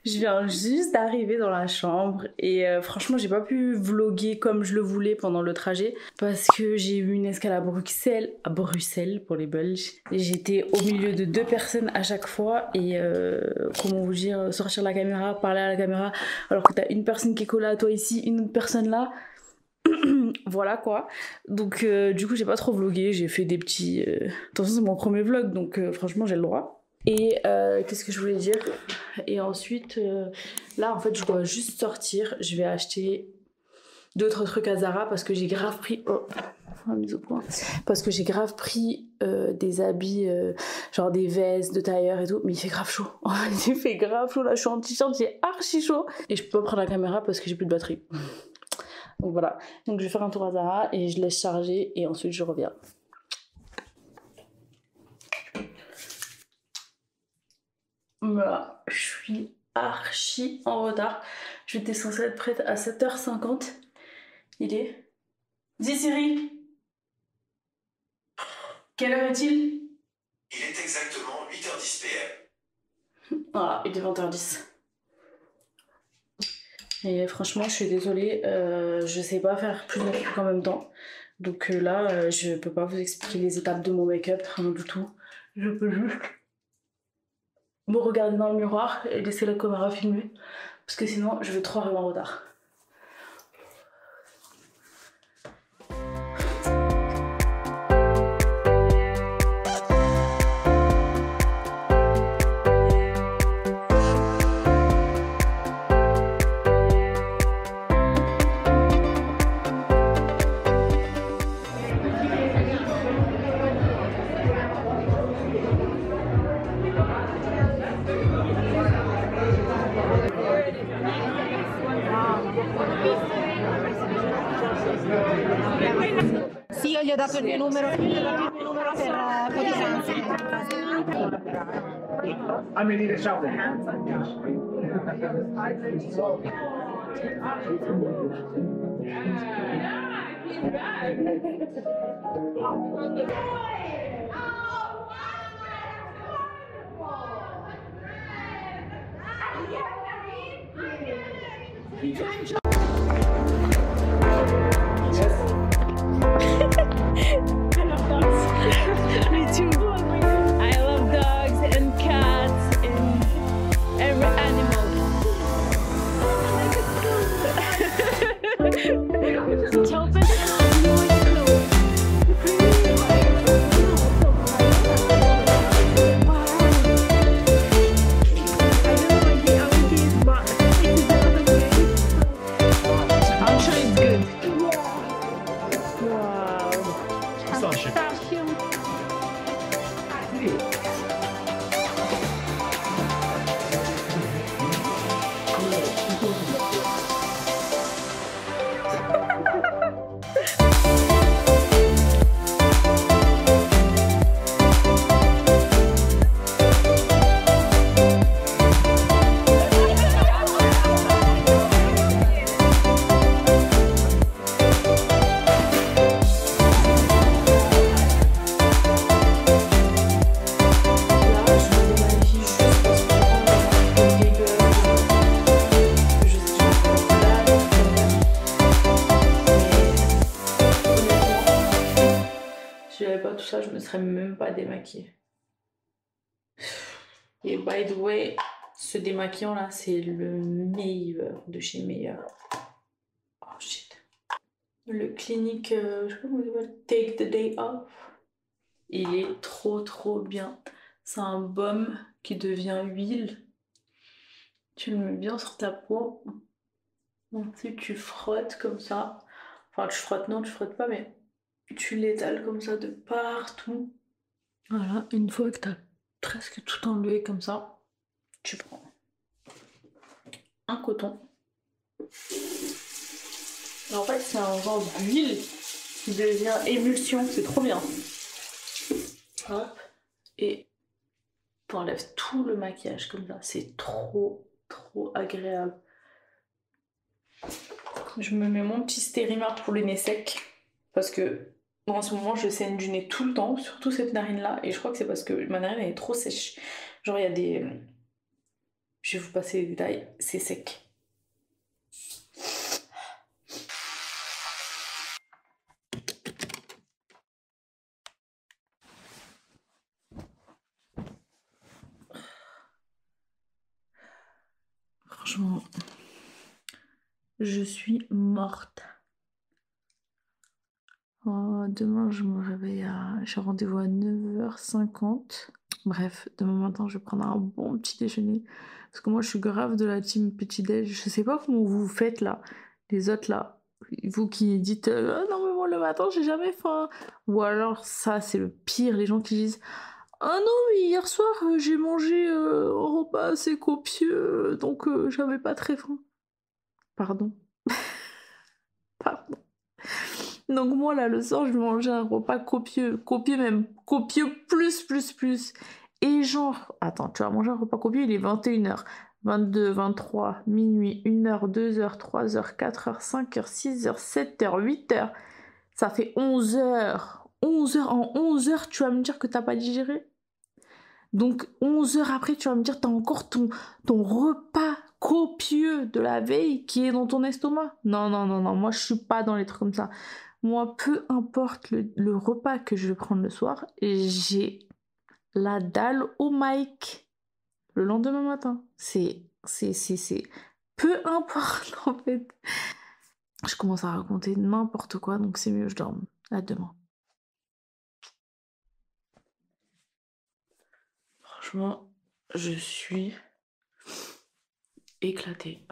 Je viens juste d'arriver dans la chambre et franchement j'ai pas pu vlogger comme je le voulais pendant le trajet parce que j'ai eu une escale à Bruxelles pour les Belges. Et j'étais au milieu de 2 personnes à chaque fois et comment vous dire, sortir la caméra, parler à la caméra alors que t'as une personne qui est collée à toi ici, une autre personne là. Voilà quoi. Donc du coup j'ai pas trop vlogué, j'ai fait des petits... Attention c'est mon premier vlog donc franchement j'ai le droit. Et qu'est-ce que je voulais dire? Et ensuite, là en fait je dois juste sortir. Je vais acheter d'autres trucs à Zara parce que j'ai grave pris... Oh, mise au point. Parce que j'ai grave pris des habits, genre des vestes de tailleur et tout. Mais il fait grave chaud. Il fait grave chaud là, je suis en t-shirt, j'ai archi chaud. Et je peux pas prendre la caméra parce que j'ai plus de batterie. Donc voilà. Donc je vais faire un tour à Zara et je laisse charger et ensuite je reviens. Voilà, je suis archi en retard. J'étais censée être prête à 7h50. Il est... Dis Siri. Quelle heure est-il? Il est exactement 8h10 PM. Voilà, il est 20h10. Et franchement, je suis désolée, je sais pas faire plusieurs trucs en même temps. Donc là, je peux pas vous expliquer les étapes de mon make-up, rien du tout. Je peux juste me regarder dans le miroir et laisser la caméra filmer. Parce que sinon, je vais trop arriver en retard. Sì, io gli ho dato il mio numero per di A me dire ciao. Me too. I love dogs and cats and every animal. I'm sure it's good. Wow. Si j'avais pas tout ça, je me serais même pas démaquillée. Et by the way, ce démaquillant là, c'est le meilleur de chez Meilleur. Oh shit. Le Clinique, je sais pas comment il s'appelle, Take the Day Off. Il est trop bien. C'est un baume qui devient huile. Tu le mets bien sur ta peau. Ensuite tu frottes comme ça. Enfin tu frottes, non tu frottes pas, mais tu l'étales comme ça de partout. Voilà, une fois que t'as presque tout enlevé comme ça, tu prends un coton. Et en fait c'est un genre d'huile qui devient émulsion, c'est trop bien. Hop, et t'enlèves tout le maquillage comme ça, c'est trop agréable. Je me mets mon petit Stérimar pour le nez sec parce que en ce moment je saigne du nez tout le temps, surtout cette narine là, et je crois que c'est parce que ma narine elle est trop sèche. Genre il y a des... Je vais vous passer les détails, c'est sec. Franchement, je suis morte. Oh, demain, je me réveille j'ai rendez-vous à 9h50. Bref, demain matin, je vais prendre un bon petit déjeuner. Parce que moi, je suis grave de la team petit déj. Je sais pas comment vous faites là, les autres là. Vous qui dites ah non, mais moi le matin, j'ai jamais faim. Ou alors, ça, c'est le pire, les gens qui disent ah non, mais hier soir, j'ai mangé un repas assez copieux, donc j'avais pas très faim. Pardon. Pardon. Donc moi, là, le soir, je vais manger un repas copieux. Copieux même. Copieux plus. Et genre... Attends, tu vas manger un repas copieux, il est 21h. 22, 23, minuit, 1h, 2h, 3h, 4h, 5h, 6h, 7h, 8h. Ça fait 11h. 11h, en 11h, tu vas me dire que t'as pas digéré? Donc 11h après, tu vas me dire t'as encore ton repas copieux de la veille qui est dans ton estomac. Non, moi je suis pas dans les trucs comme ça. Moi, peu importe le repas que je vais prendre le soir, j'ai la dalle au mic le lendemain matin. C'est... Peu importe en fait. Je commence à raconter n'importe quoi, donc c'est mieux, je dorme. À demain. Franchement, je suis éclatée.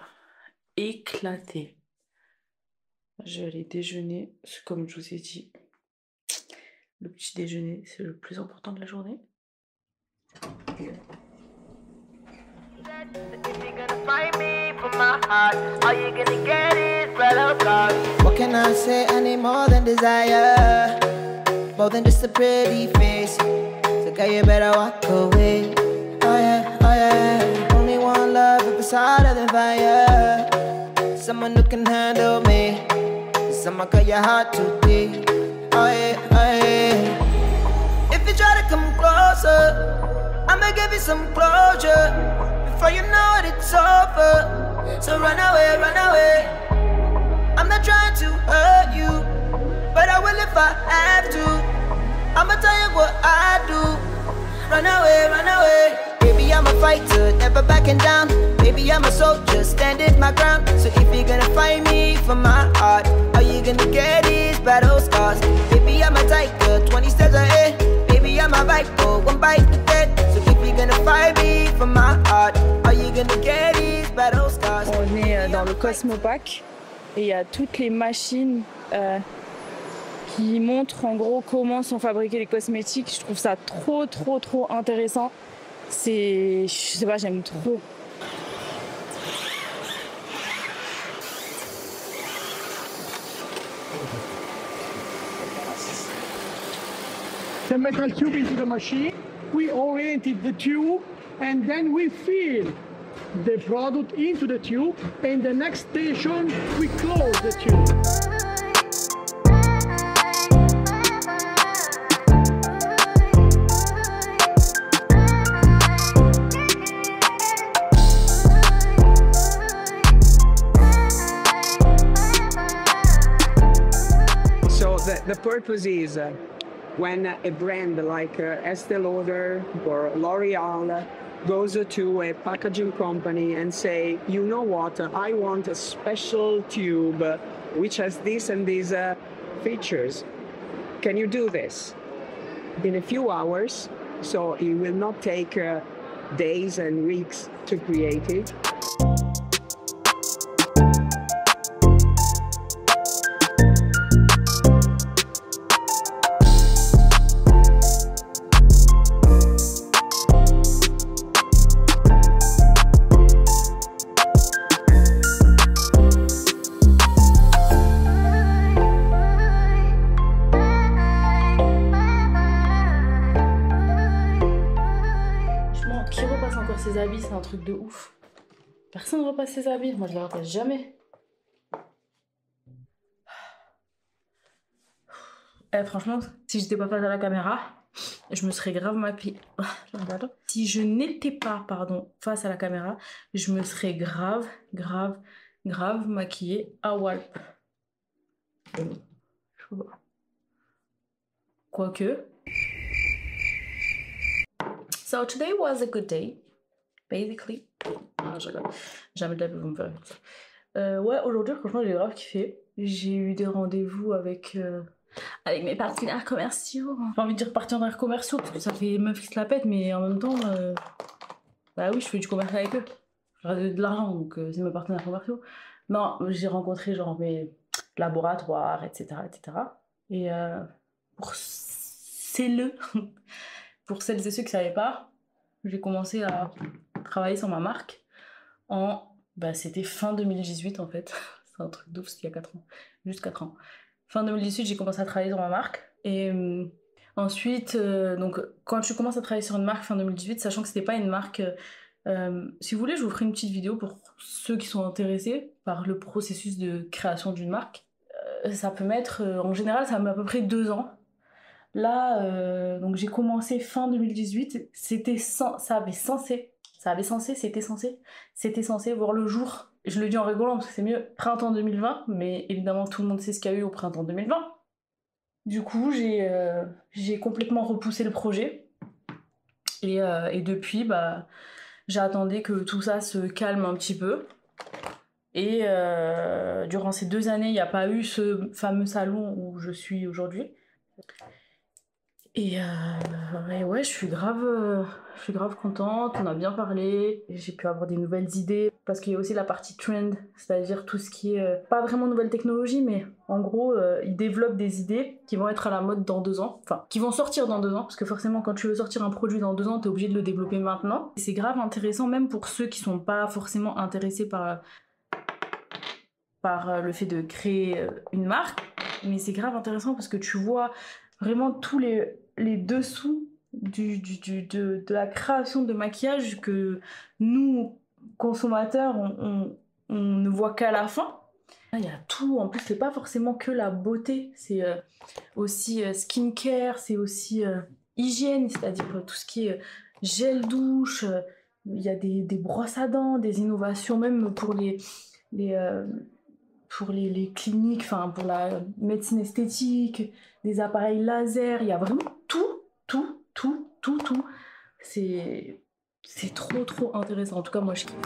Je vais aller déjeuner, comme je vous ai dit. Le petit déjeuner, c'est le plus important de la journée. What can I say? I need more than desire, more than just a pretty face. So girl, you better walk away. Oh yeah. Only one love if it's hotter than fire. Someone who can handle me. Someone cut your heart too deep. Oh yeah. If you try to come closer, I'ma give you some closure. Before you know it, it's over. So run away. I'm not trying to hurt you, but I will if I have to. I'ma tell you what I do. Run away. Baby, I'm a fighter, never backing down. Baby, I'm a soldier, standing my ground. So if you're gonna fight me for my heart, all you gonna get is battle scars. Baby, I'm a tiger, 20 steps ahead. Baby, I'm a viper, one bite to death. So if you're gonna fight me for my heart, all you gonna get is battle scars. On est dans le Cosmopack et il y a toutes les machines qui montrent en gros comment sont fabriqués les cosmétiques. Je trouve ça trop intéressant. Je sais pas, j'aime trop. The metal tube into the machine, we oriented the tube, and then we fill the product into the tube, and the next station we close the tube. So the purpose is when a brand like Estée Lauder or L'Oreal goes to a packaging company and say, you know what, I want a special tube which has this and these features. Can you do this? In a few hours, so it will not take days and weeks to create it. Qui repasse encore ses habits, c'est un truc de ouf. Personne ne repasse ses habits, moi je les repasse jamais. Franchement, si j'étais pas face à la caméra, je me serais grave maquillée. Si je n'étais pas, pardon, face à la caméra, je me serais grave maquillée à Walp. Je sais pas. Quoique. So today was a good day, basically. Ah, je rigole. Jamais de la vie vous me ferez faire ça. Ouais, aujourd'hui, franchement, j'ai grave kiffé. J'ai eu des rendez-vous avec mes partenaires commerciaux. J'ai pas envie de dire partenaires commerciaux parce que ça fait meuf qui se la pète, mais en même temps, bah oui, je fais du commerce avec eux. J'ai de l'argent, donc c'est mes partenaires commerciaux. Non, j'ai rencontré genre mes laboratoires, etc. Et pour pour celles et ceux qui ne savaient pas, j'ai commencé à travailler sur ma marque c'était fin 2018 en fait. C'est un truc d'ouf, c'était il y a 4 ans. Juste 4 ans. Fin 2018, j'ai commencé à travailler sur ma marque. Et ensuite, donc quand tu commences à travailler sur une marque fin 2018, sachant que c'était pas une marque... si vous voulez, je vous ferai une petite vidéo pour ceux qui sont intéressés par le processus de création d'une marque. Ça peut mettre... en général, ça met à peu près 2 ans. Là, donc j'ai commencé fin 2018. C'était censé voir le jour. Je le dis en rigolant parce que c'est mieux printemps 2020, mais évidemment tout le monde sait ce qu'il y a eu au printemps 2020. Du coup, j'ai complètement repoussé le projet. Et depuis, j'attendais que tout ça se calme un petit peu. Et durant ces 2 années, il n'y a pas eu ce fameux salon où je suis aujourd'hui. Et ouais, je suis grave contente, on a bien parlé, j'ai pu avoir des nouvelles idées, parce qu'il y a aussi la partie trend, c'est-à-dire tout ce qui est, pas vraiment nouvelle technologie, mais en gros, ils développent des idées qui vont être à la mode dans 2 ans, enfin, qui vont sortir dans 2 ans, parce que forcément, quand tu veux sortir un produit dans 2 ans, t'es obligé de le développer maintenant. Et c'est grave intéressant, même pour ceux qui sont pas forcément intéressés par le fait de créer une marque, mais c'est grave intéressant parce que tu vois vraiment tous les dessous de la création de maquillage que nous, consommateurs, on ne voit qu'à la fin. Il y a tout, en plus c'est pas forcément que la beauté, c'est aussi skincare, c'est aussi hygiène, c'est-à-dire tout ce qui est gel douche, il y a des brosses à dents, des innovations même pour les cliniques, enfin pour la médecine esthétique, des appareils laser, il y a vraiment tout. C'est trop intéressant. En tout cas, moi je kiffe.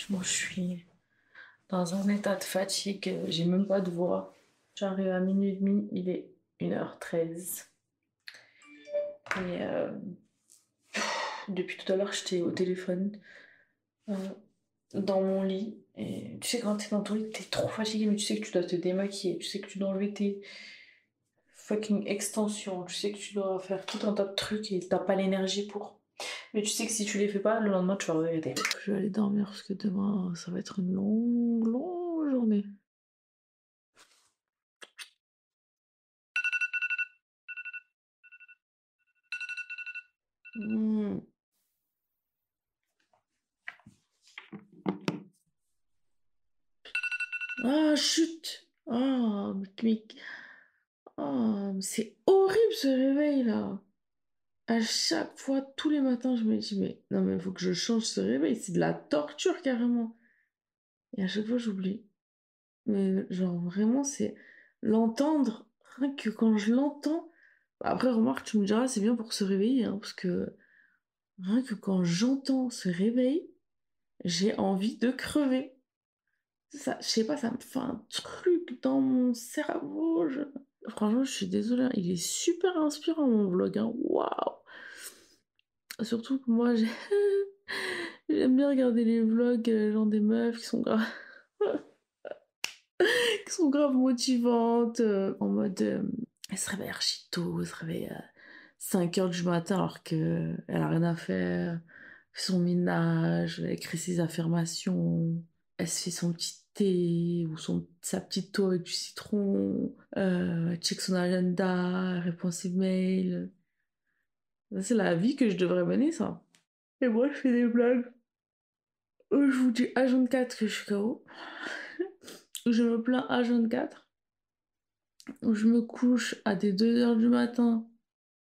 Moi, je suis dans un état de fatigue, j'ai même pas de voix. J'arrive à 00h30, il est 1h13. Et depuis tout à l'heure, j'étais au téléphone, dans mon lit. Et tu sais, quand t'es dans ton lit, t'es trop fatigué, mais tu sais que tu dois te démaquiller, tu sais que tu dois enlever tes fucking extensions, tu sais que tu dois faire tout un tas de trucs et t'as pas l'énergie pour. Mais tu sais que si tu les fais pas, le lendemain tu vas regretter. Je vais aller dormir parce que demain ça va être une longue journée. Ah, chut! Ah, mais... Oh, c'est horrible ce réveil là! À chaque fois, tous les matins, je me dis, mais non, mais il faut que je change ce réveil, c'est de la torture carrément. Et à chaque fois, j'oublie. Mais genre, vraiment, c'est l'entendre, rien que quand je l'entends. Après, remarque, tu me diras, c'est bien pour se réveiller, hein, parce que rien que quand j'entends ce réveil, j'ai envie de crever. Ça, je sais pas, ça me fait un truc dans mon cerveau. Franchement, je suis désolée, il est super inspirant mon vlog, hein. Waouh! Surtout que moi, j'aime bien regarder les vlogs, genre des meufs qui sont grave, qui sont grave motivantes, en mode, elle se réveille archi tôt, elle se réveille à 5h du matin alors qu'elle a rien à faire, fait son ménage, elle écrit ses affirmations, elle se fait son petit thé ou sa petite eau avec du citron, elle check son agenda, elle répond à ses mails. Ça, c'est la vie que je devrais mener, ça. Et moi, je fais des blagues. Je vous dis H24 que je suis KO. Je me plains H24. Je me couche à des 2h du matin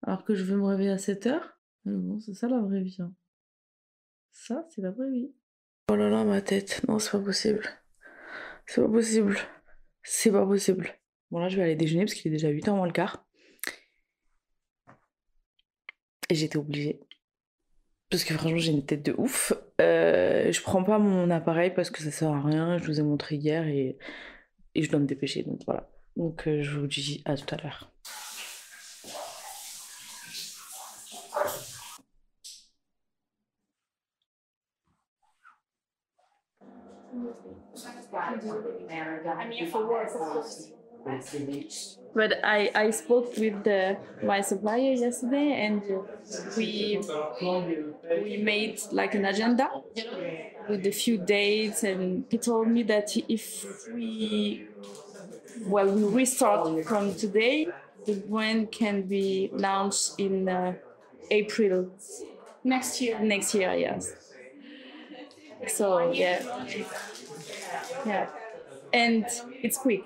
alors que je vais me réveiller à 7h. Mais bon, c'est ça la vraie vie, hein. Ça, c'est la vraie vie. Oh là là, ma tête. Non, c'est pas possible. C'est pas possible. C'est pas possible. Bon, là, je vais aller déjeuner parce qu'il est déjà 8h moins le quart. Et j'étais obligée. Parce que franchement, j'ai une tête de ouf. Je prends pas mon appareil parce que ça sert à rien. Je vous ai montré hier et je dois me dépêcher. Donc voilà. Donc je vous dis à tout à l'heure. But I spoke with my supplier yesterday and we made like an agenda with a few dates, and he told me that if we restart from today, the brand can be launched in April next year. Next year, yes. So yeah, and it's quick.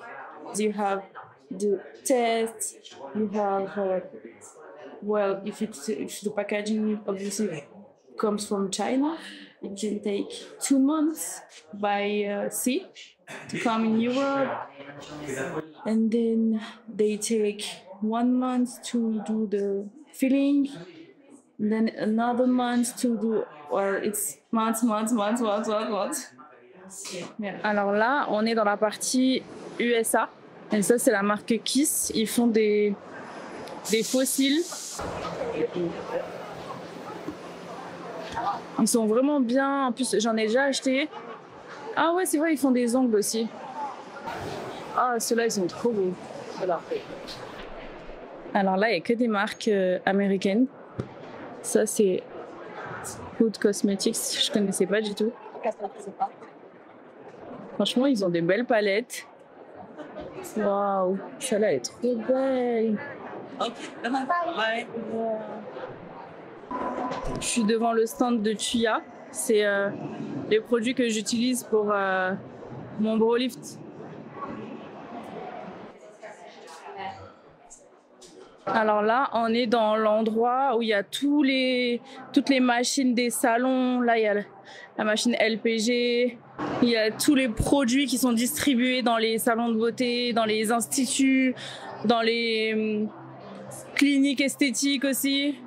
You have the test. You have if the packaging obviously comes from China, it can take 2 months by sea to come in Europe, and then they take 1 month to do the filling, and then another month to do, or it's months. Yeah. Alors là, on est dans la partie USA, et ça c'est la marque Kiss. Ils font des fossiles. Ils sont vraiment bien. En plus, j'en ai déjà acheté. Ah ouais, c'est vrai, ils font des ongles aussi. Ah, ceux-là, ils sont trop beaux. Voilà. Alors là, il n'y a que des marques américaines. Ça, c'est Hood Cosmetics. Je connaissais pas du tout. Franchement, ils ont des belles palettes. Waouh, celle-là est trop belle. Wow. Je suis devant le stand de Tuya. C'est les produits que j'utilise pour mon brow lift. Alors là, on est dans l'endroit où il y a toutes les machines des salons. Là, il y a la machine LPG. Il y a tous les produits qui sont distribués dans les salons de beauté, dans les instituts, dans les cliniques esthétiques aussi.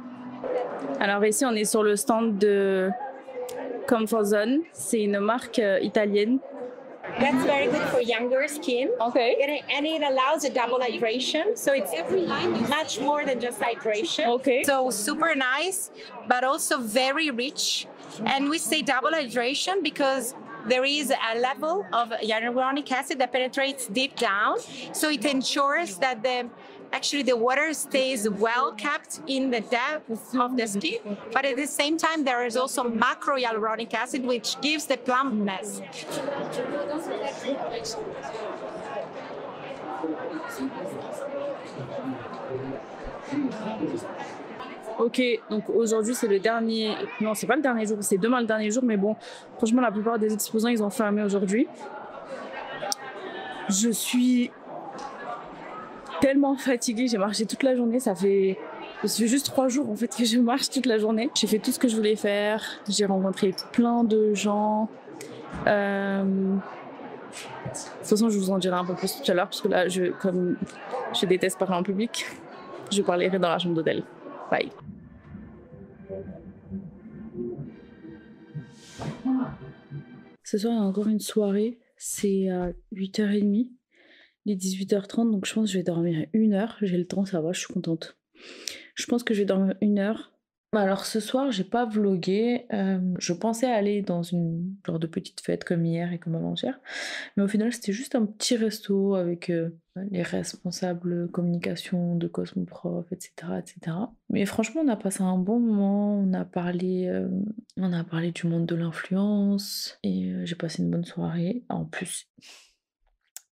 Alors ici, on est sur le stand de Comfort Zone. C'est une marque italienne. That's very good for younger skin. Okay. And it allows a double hydration. So it's much more than just hydration. Okay. So super nice, but also very rich. And we say double hydration because there is a level of hyaluronic acid that penetrates deep down. So it ensures that the water stays well kept in the depth of the skin, but at the same time there is also macro hyaluronic acid which gives the plumpness. Ok, donc aujourd'hui c'est le dernier, non c'est pas le dernier jour, c'est demain le dernier jour, mais bon, franchement la plupart des exposants ils ont fermé aujourd'hui. Je suis tellement fatiguée, j'ai marché toute la journée, ça fait juste 3 jours en fait que je marche toute la journée. J'ai fait tout ce que je voulais faire, j'ai rencontré plein de gens. De toute façon je vous en dirai un peu plus tout à l'heure parce que là comme je déteste parler en public, je parlerai dans la chambre d'hôtel. Bye. Ce soir il y a encore une soirée, C'est à 8h30. Il est 18h30, donc je pense que je vais dormir 1 heure. J'ai le temps, ça va, je suis contente. Je pense que je vais dormir 1 heure. Alors ce soir, j'ai pas vlogué. Je pensais aller dans une genre de petite fête comme hier et comme avant-hier. Mais au final, c'était juste un petit resto avec les responsables communication de Cosmoprof, etc., etc. Mais franchement, on a passé un bon moment. On a parlé du monde de l'influence. Et j'ai passé une bonne soirée. En plus,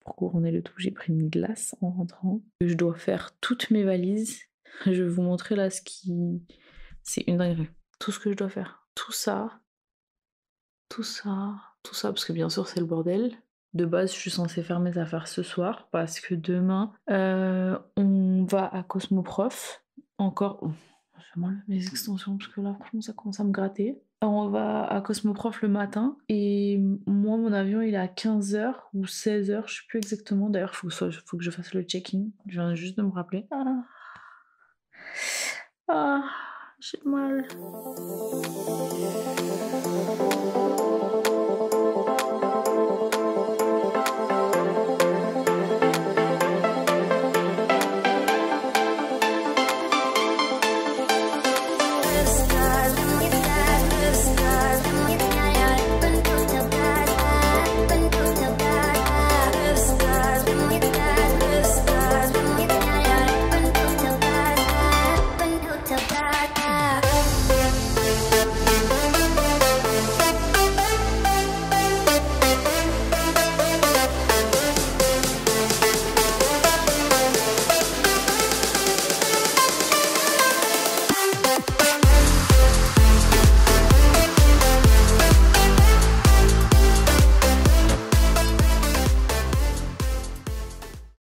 pour couronner le tout, j'ai pris une glace en rentrant. Je dois faire toutes mes valises. Je vais vous montrer là ce qui... C'est une dinguerie. Tout ce que je dois faire. Tout ça, parce que bien sûr c'est le bordel. De base, je suis censée faire mes affaires ce soir parce que demain, on va à Cosmoprof. Encore... Oh, je vais m'enlever mes extensions parce que là, franchement, ça commence à me gratter. On va à Cosmoprof le matin et moi, mon avion, il est à 15h ou 16h, je sais plus exactement. D'ailleurs, faut que je fasse le check-in. Je viens juste de me rappeler. Ah, j'ai mal.